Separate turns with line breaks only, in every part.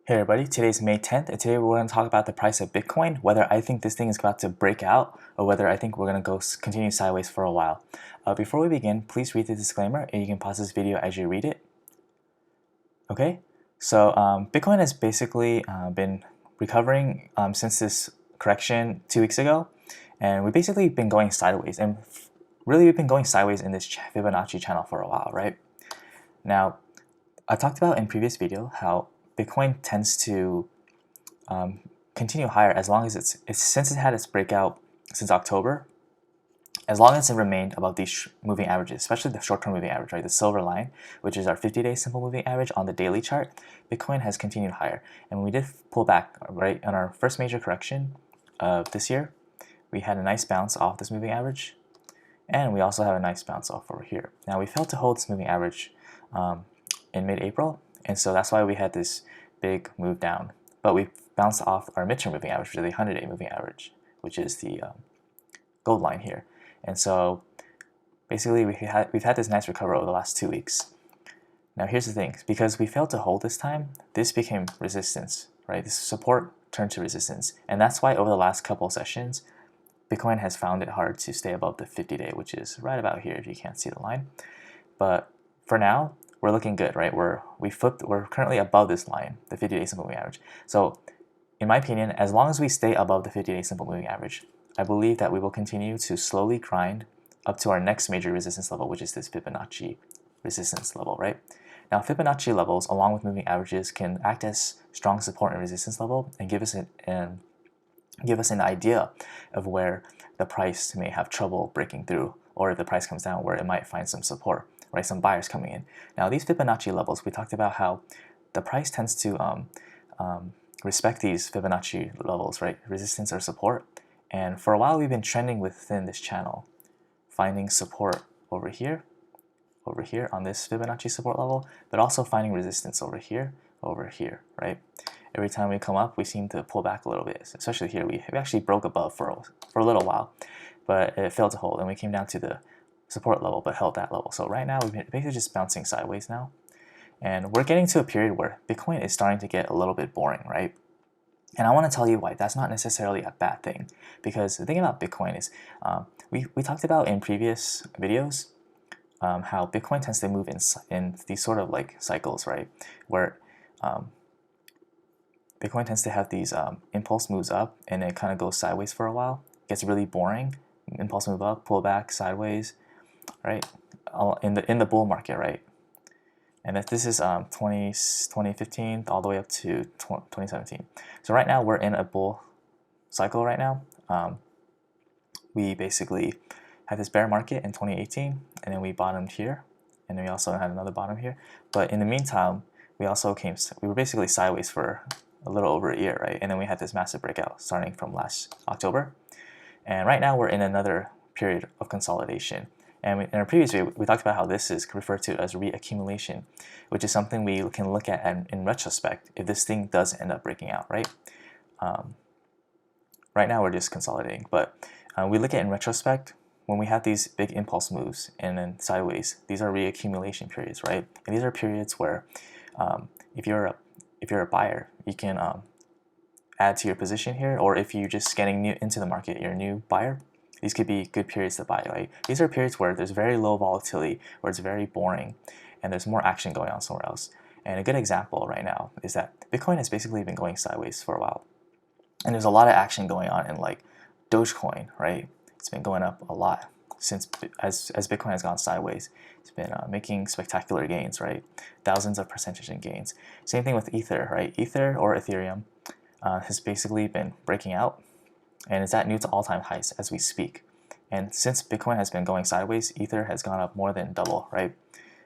Hey everybody, today's May 10th, and today we're going to talk about the price of Bitcoin, whether I think this thing is about to break out, or whether I think we're going to go continue sideways for a while. Before we begin, please read the disclaimer, and you can pause this video as you read it. Okay, so Bitcoin has basically been recovering since this correction 2 weeks ago, and we've basically been going sideways, and really we've been going sideways in this Fibonacci channel for a while, right? Now, I talked about in previous video how Bitcoin tends to continue higher as long as it's since it had its breakout since October, as long as it remained above these moving averages, especially the short-term moving average, right? The silver line, which is our 50-day simple moving average on the daily chart, Bitcoin has continued higher. And when we did pull back, right, on our first major correction of this year, we had a nice bounce off this moving average, and we also have a nice bounce off over here. Now we failed to hold this moving average in mid-April, and so that's why we had this big move down. But we bounced off our midterm moving average, which is the 100-day moving average, which is the gold line here. And so basically we've had this nice recovery over the last 2 weeks. Now here's the thing, because we failed to hold this time, this became resistance, right? This support turned to resistance. And that's why over the last couple of sessions, Bitcoin has found it hard to stay above the 50-day, which is right about here if you can't see the line. But for now, we're looking good, right? We're currently above this line, the 50-day simple moving average. So in my opinion, as long as we stay above the 50-day simple moving average, I believe that we will continue to slowly grind up to our next major resistance level, which is this Fibonacci resistance level, right? Now, Fibonacci levels, along with moving averages, can act as strong support and resistance level and give us an idea of where the price may have trouble breaking through, or if the price comes down, where it might find some support, right? Some buyers coming in. Now, these Fibonacci levels, we talked about how the price tends to respect these Fibonacci levels, right? Resistance or support. And for a while, we've been trending within this channel, finding support over here on this Fibonacci support level, but also finding resistance over here, right? Every time we come up, we seem to pull back a little bit, especially here. We actually broke above for a little while, but it failed to hold, and we came down to the support level, but held that level. So right now, we've been basically just bouncing sideways now. And we're getting to a period where Bitcoin is starting to get a little bit boring, right? And I want to tell you why that's not necessarily a bad thing, because the thing about Bitcoin is we talked about in previous videos how Bitcoin tends to move in these sort of like cycles, right? Where Bitcoin tends to have these impulse moves up and it kind of goes sideways for a while. It gets really boring. Impulse move up, pull back, sideways, right? In the bull market, right? And this is 2015 all the way up to 2017. So right now we're in a bull cycle right now. We basically had this bear market in 2018, and then we bottomed here, and then we also had another bottom here. But in the meantime, we were basically sideways for a little over a year, right? And then we had this massive breakout starting from last October. And right now we're in another period of consolidation. And in our previous video, we talked about how this is referred to as reaccumulation, which is something we can look at in retrospect if this thing does end up breaking out, right? Right now we're just consolidating, but we look at in retrospect when we have these big impulse moves and then sideways. These are reaccumulation periods, right? And these are periods where if you're a buyer, you can add to your position here, or if you're just getting new into the market, you're a new buyer. These could be good periods to buy, right? These are periods where there's very low volatility, where it's very boring, and there's more action going on somewhere else. And a good example right now is that Bitcoin has basically been going sideways for a while. And there's a lot of action going on in like Dogecoin, right? It's been going up a lot since as Bitcoin has gone sideways. It's been making spectacular gains, right? Thousands of percentage in gains. Same thing with Ether, right? Ether or Ethereum has basically been breaking out, and it's at new to all-time highs as we speak. And since Bitcoin has been going sideways, Ether has gone up more than double, right?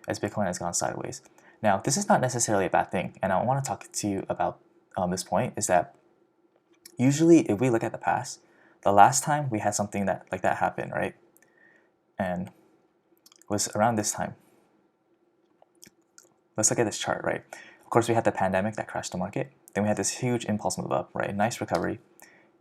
As Bitcoin has gone sideways. Now, this is not necessarily a bad thing, and I want to talk to you about this point, is that usually if we look at the past, the last time we had something like that happen, right? And was around this time. Let's look at this chart, right? Of course, we had the pandemic that crashed the market. Then we had this huge impulse move up, right? Nice recovery.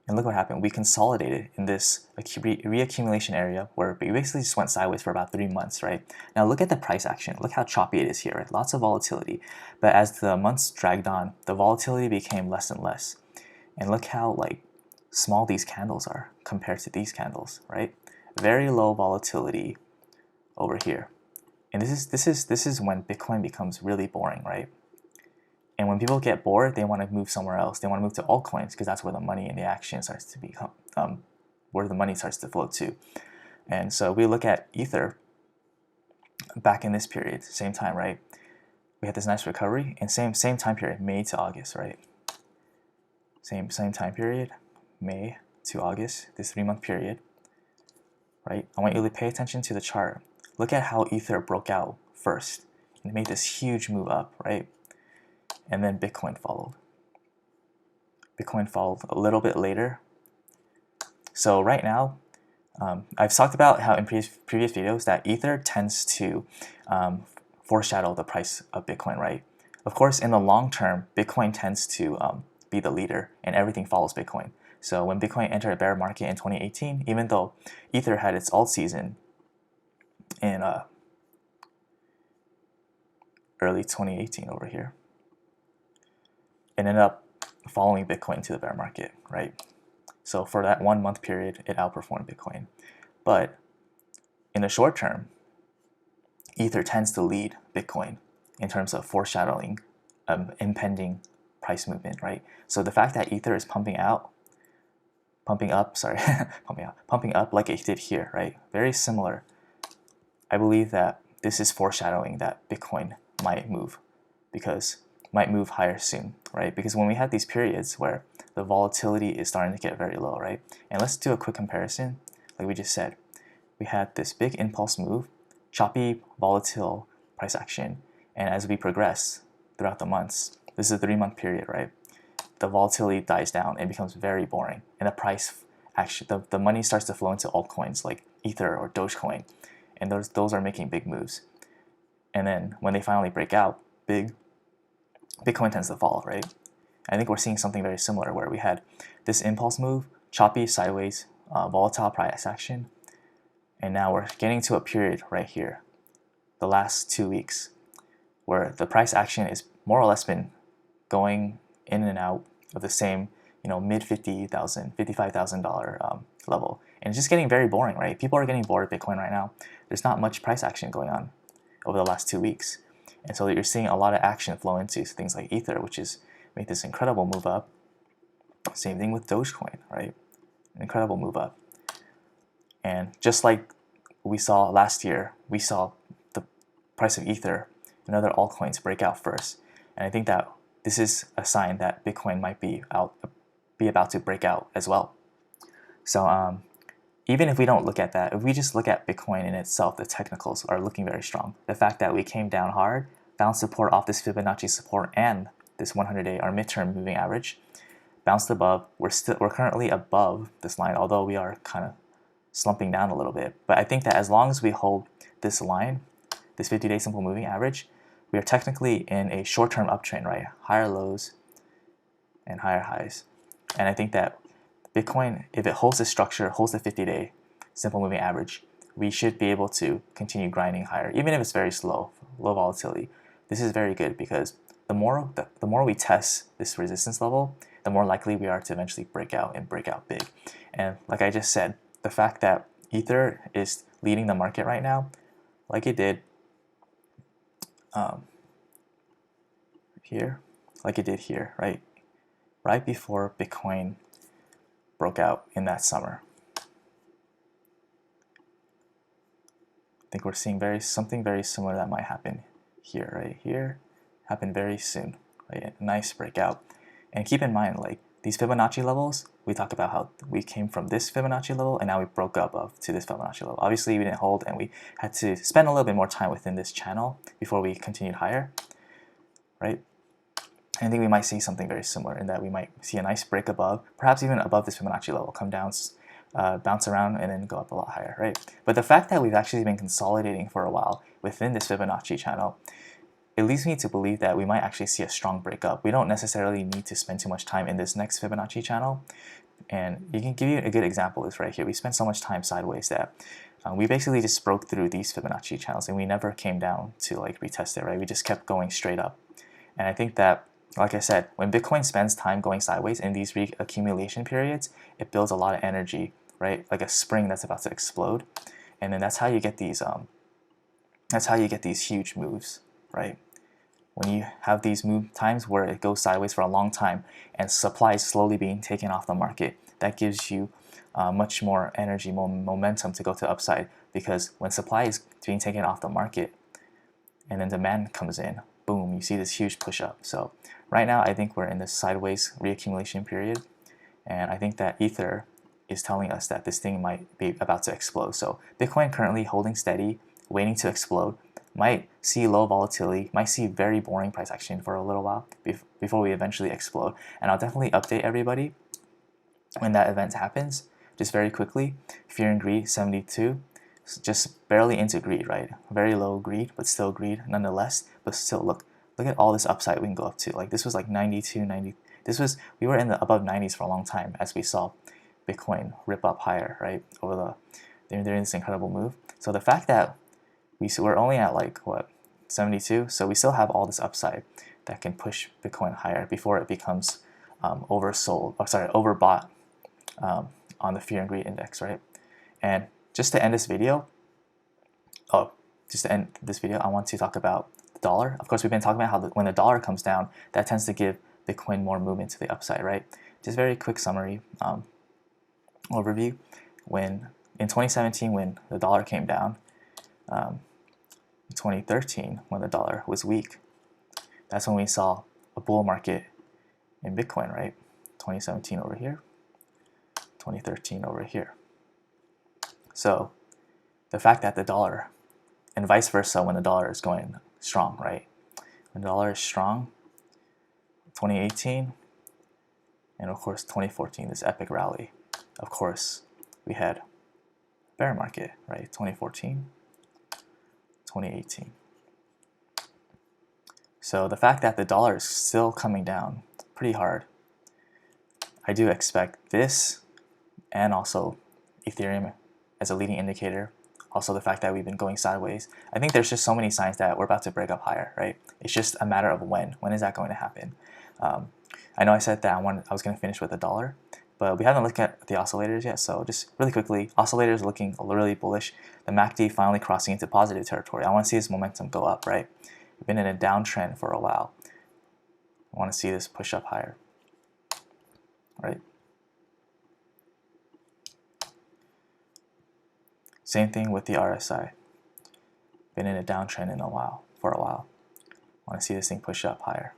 And look what happened. We consolidated in this reaccumulation area where we basically just went sideways for about 3 months, right? Now look at the price action. Look how choppy it is here, right? Lots of volatility. But as the months dragged on, the volatility became less and less. And look how like small these candles are compared to these candles, right? Very low volatility over here. And this is when Bitcoin becomes really boring, right? And when people get bored, they want to move somewhere else. They want to move to altcoins because that's where the money and the action starts to become, where the money starts to flow to. And so we look at Ether back in this period, same time, right? We had this nice recovery, and same time period, May to August, right? Same time period, May to August, this 3-month period, right? I want you to pay attention to the chart. Look at how Ether broke out first and made this huge move up, right? And then Bitcoin followed. Bitcoin followed a little bit later. So right now, I've talked about how in previous videos that Ether tends to foreshadow the price of Bitcoin, right? Of course, in the long term, Bitcoin tends to be the leader and everything follows Bitcoin. So when Bitcoin entered a bear market in 2018, even though Ether had its alt season in early 2018 over here, it ended up following Bitcoin to the bear market, right? So for that 1 month period, it outperformed Bitcoin. But in the short term, Ether tends to lead Bitcoin in terms of foreshadowing impending price movement, right? So the fact that Ether is pumping up like it did here, right? Very similar. I believe that this is foreshadowing that Bitcoin might move higher soon, right? Because when we had these periods where the volatility is starting to get very low, right? And let's do a quick comparison. Like we just said, we had this big impulse move, choppy, volatile price action. And as we progress throughout the months, this is a 3-month period, right? The volatility dies down and becomes very boring. And the price actually, the money starts to flow into altcoins like Ether or Dogecoin. And those are making big moves. And then when they finally break out, Bitcoin tends to fall, right? I think we're seeing something very similar where we had this impulse move, choppy, sideways, volatile price action, and now we're getting to a period right here, the last 2 weeks, where the price action is more or less been going in and out of the same, mid $55,000 level, and it's just getting very boring, right? People are getting bored of Bitcoin right now. There's not much price action going on over the last 2 weeks. And so you're seeing a lot of action flow into things like Ether, which is made this incredible move up. Same thing with Dogecoin, right? An incredible move up. And just like we saw last year, we saw the price of Ether and other altcoins break out first. And I think that this is a sign that Bitcoin might be about to break out as well. So even if we don't look at that, if we just look at Bitcoin in itself, the technicals are looking very strong. The fact that we came down hard, found support off this Fibonacci support and this 100-day, our midterm moving average, bounced above. We're currently above this line, although we are kind of slumping down a little bit. But I think that as long as we hold this line, this 50-day simple moving average, we are technically in a short-term uptrend, right? Higher lows and higher highs. And I think that Bitcoin, if it holds this structure, holds the 50-day simple moving average, we should be able to continue grinding higher, even if it's very slow, low volatility. This is very good because the more we test this resistance level, the more likely we are to eventually break out and break out big. And like I just said, the fact that Ether is leading the market right now, like it did here, right? Right before Bitcoin broke out in that summer. I think we're seeing something very similar that might happen here, right here, happen very soon, right? A nice breakout. And keep in mind, like these Fibonacci levels, we talk about how we came from this Fibonacci level and now we broke up to this Fibonacci level. Obviously, we didn't hold and we had to spend a little bit more time within this channel before we continued higher, right? I think we might see something very similar in that we might see a nice break above, perhaps even above this Fibonacci level, come down, bounce around, and then go up a lot higher, right? But the fact that we've actually been consolidating for a while within this Fibonacci channel, it leads me to believe that we might actually see a strong breakup. We don't necessarily need to spend too much time in this next Fibonacci channel. And you can give you a good example is right here. We spent so much time sideways that we basically just broke through these Fibonacci channels and we never came down to like retest it, right? We just kept going straight up. And I think that, like I said, when Bitcoin spends time going sideways in these reaccumulation periods, it builds a lot of energy, right? Like a spring that's about to explode. And then that's how you get these huge moves, right? When you have these move times where it goes sideways for a long time and supply is slowly being taken off the market, that gives you much more energy, more momentum to go to upside, because when supply is being taken off the market and then demand comes in, boom, you see this huge push up. So right now I think we're in this sideways reaccumulation period, and I think that Ether is telling us that this thing might be about to explode. So Bitcoin currently holding steady, waiting to explode, might see low volatility, might see very boring price action for a little while before we eventually explode. And I'll definitely update everybody when that event happens. Just very quickly, fear and greed 72, just barely into greed, right? Very low greed, but still greed nonetheless. But still, look at all this upside we can go up to. Like this was like 92, 90. We were in the above 90s for a long time as we saw Bitcoin rip up higher, right? During this incredible move. So the fact that we're only at like what, 72, so we still have all this upside that can push Bitcoin higher before it becomes overbought on the fear and greed index, right? And just to end this video, I want to talk about the dollar. Of course, we've been talking about how when the dollar comes down, that tends to give Bitcoin more movement to the upside, right? Just very quick summary overview. In 2017, when the dollar came down, 2013, when the dollar was weak, that's when we saw a bull market in Bitcoin, right? 2017 over here, 2013 over here. So the fact that the dollar, and vice versa when the dollar is going strong, right? When the dollar is strong, 2018, and of course 2014, this epic rally. Of course, we had bear market, right? 2014, 2018. So the fact that the dollar is still coming down pretty hard, I do expect this, and also Ethereum as a leading indicator, also the fact that we've been going sideways. I think there's just so many signs that we're about to break up higher, right? It's just a matter of when. When is that going to happen? I know I said that I was going to finish with the dollar, but we haven't looked at the oscillators yet. So just really quickly, oscillators looking really bullish. The MACD finally crossing into positive territory. I want to see this momentum go up, right? We've been in a downtrend for a while. I want to see this push up higher, right? Same thing with the RSI. Been in a downtrend for a while. I want to see this thing push up higher.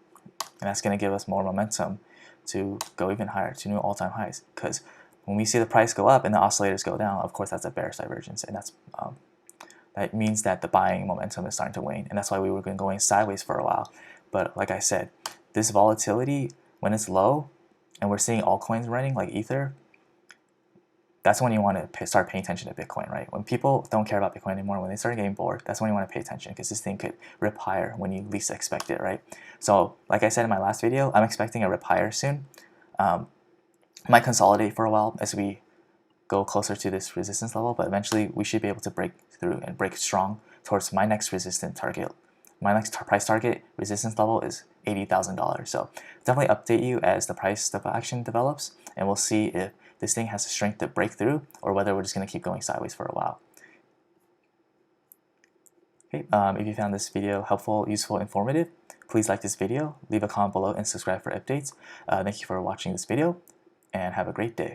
And that's going to give us more momentum to go even higher, to new all-time highs. Because when we see the price go up and the oscillators go down, of course that's a bearish divergence, and that means that the buying momentum is starting to wane, and that's why we were going sideways for a while. But like I said, this volatility, when it's low, and we're seeing altcoins running like Ether, that's when you want to start paying attention to Bitcoin, right? When people don't care about Bitcoin anymore, when they start getting bored, that's when you want to pay attention, because this thing could rip higher when you least expect it, right? So like I said in my last video, I'm expecting a rip higher soon. Might consolidate for a while as we go closer to this resistance level, but eventually we should be able to break through and break strong towards my next resistance target. My next price target resistance level is $80,000. So definitely update you as the price action develops, and we'll see if this thing has the strength to break through or whether we're just going to keep going sideways for a while. Okay, if you found this video helpful, useful, informative, please like this video, leave a comment below, and subscribe for updates. Thank you for watching this video, and have a great day.